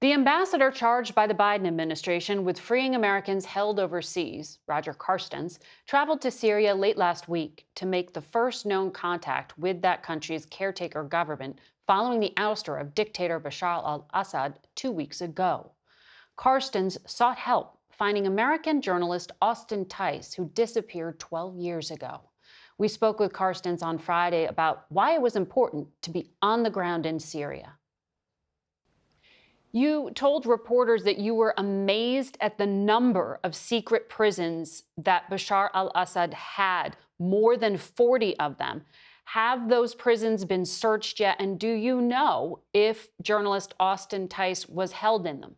The ambassador charged by the Biden administration with freeing Americans held overseas, Roger Carstens, traveled to Syria late last week to make the first known contact with that country's caretaker government following the ouster of dictator Bashar al-Assad 2 weeks ago. Carstens sought help finding American journalist Austin Tice, who disappeared 12 years ago. We spoke with Carstens on Friday about why it was important to be on the ground in Syria. You told reporters that you were amazed at the number of secret prisons that Bashar al-Assad had, more than 40 of them. Have those prisons been searched yet? And do you know if journalist Austin Tice was held in them?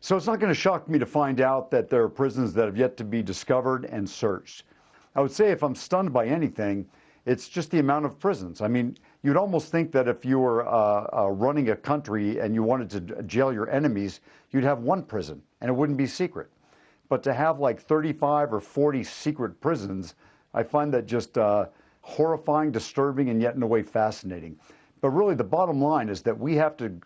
So it's not going to shock me to find out that there are prisons that have yet to be discovered and searched. I would say if I'm stunned by anything, it's just the amount of prisons. I mean, you'd almost think that if you were running a country and you wanted to jail your enemies, you'd have one prison and it wouldn't be secret. But to have like 35 or 40 secret prisons, I find that just horrifying, disturbing, and yet in a way fascinating. But really the bottom line is that we have to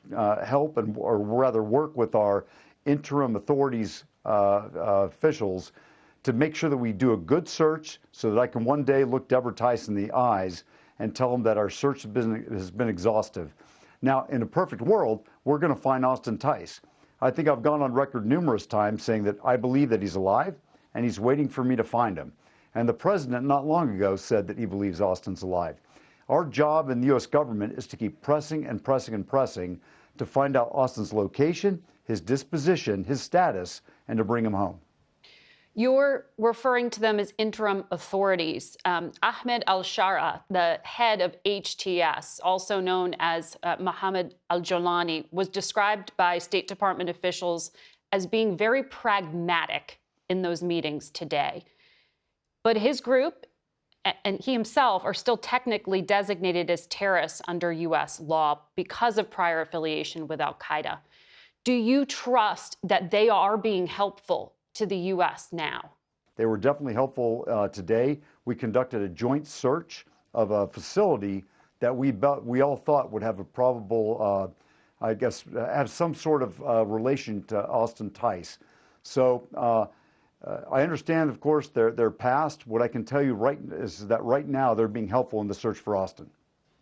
help or rather work with our interim authorities, officials, to make sure that we do a good search so that I can one day look Deborah Tice in the eyes and tell them that our search has been exhaustive. Now, in a perfect world, we're going to find Austin Tice. I think I've gone on record numerous times saying that I believe that he's alive and he's waiting for me to find him. And the president not long ago said that he believes Austin's alive. Our job in the U.S. government is to keep pressing and pressing and pressing to find out Austin's location, his disposition, his status, and to bring him home. You're referring to them as interim authorities. Ahmed al Shar, the head of HTS, also known as Ahmed al Shar, was described by State Department officials as being very pragmatic in those meetings today. But his group and he himself are still technically designated as terrorists under U.S. law because of prior affiliation with al-Qaeda. Do you trust that they are being helpful to the U.S. now? They were definitely helpful today. We conducted a joint search of a facility that we all thought would have a probable, have some sort of relation to Austin Tice. So I understand, of course, their past. What I can tell you is that right now they're being helpful in the search for Austin.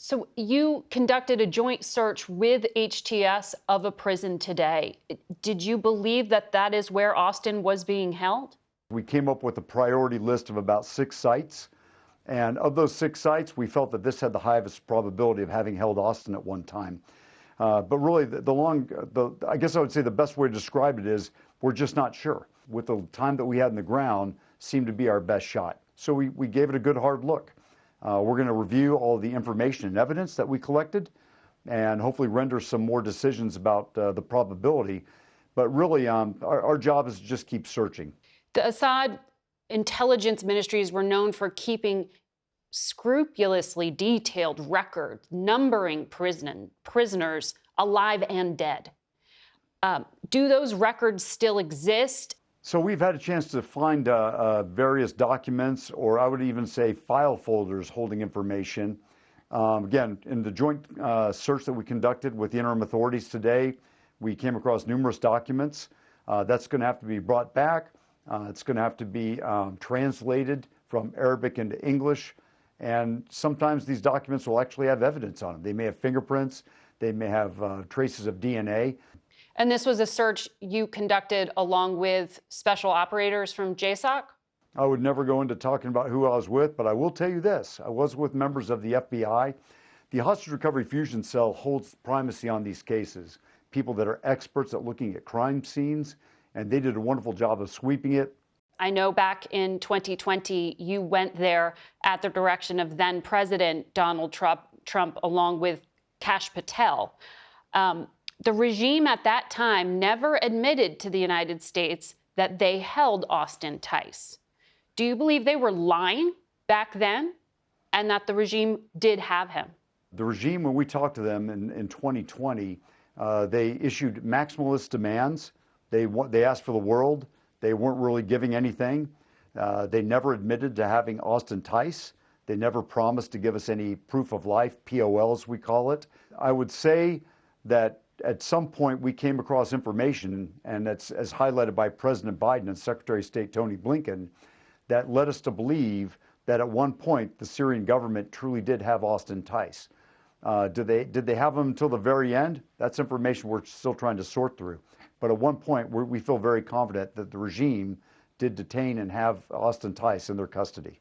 So you conducted a joint search with HTS of a prison today. Did you believe that that is where Austin was being held? We came up with a priority list of about 6 sites. And of those 6 sites, we felt that this had the highest probability of having held Austin at one time. But really, I guess I would say the best way to describe it is we're just not sure. With the time that we had in the ground, seemed to be our best shot. So we gave it a good hard look. We're going to review all the information and evidence that we collected and hopefully render some more decisions about the probability. But really, our job is to just keep searching. The Assad intelligence ministries were known for keeping scrupulously detailed records, numbering prisoners alive and dead. Do those records still exist? So we've had a chance to find various documents, or I would even say file folders holding information. Again, in the joint search that we conducted with the interim authorities today, we came across numerous documents. That's going to have to be brought back. It's going to have to be translated from Arabic into English. And sometimes these documents will actually have evidence on them. They may have fingerprints. They may have traces of DNA. And this was a search you conducted along with special operators from JSOC? I would never go into talking about who I was with, but I will tell you this. I was with members of the FBI. The Hostage Recovery Fusion Cell holds primacy on these cases. People that are experts at looking at crime scenes, and they did a wonderful job of sweeping it. I know back in 2020, you went there at the direction of then President Donald Trump along with Kash Patel. The regime at that time never admitted to the United States that they held Austin Tice. Do you believe they were lying back then and that the regime did have him? The regime, when we talked to them in 2020, they issued maximalist demands. They asked for the world. They weren't really giving anything. They never admitted to having Austin Tice. They never promised to give us any proof of life, POL as we call it. I would say that at some point we came across information, and that's as highlighted by President Biden and Secretary of State Tony Blinken, that led us to believe that at one point the Syrian government truly did have Austin Tice. Did they have him until the very end? That's information we're still trying to sort through. But at one point, we feel very confident that the regime did detain and have Austin Tice in their custody.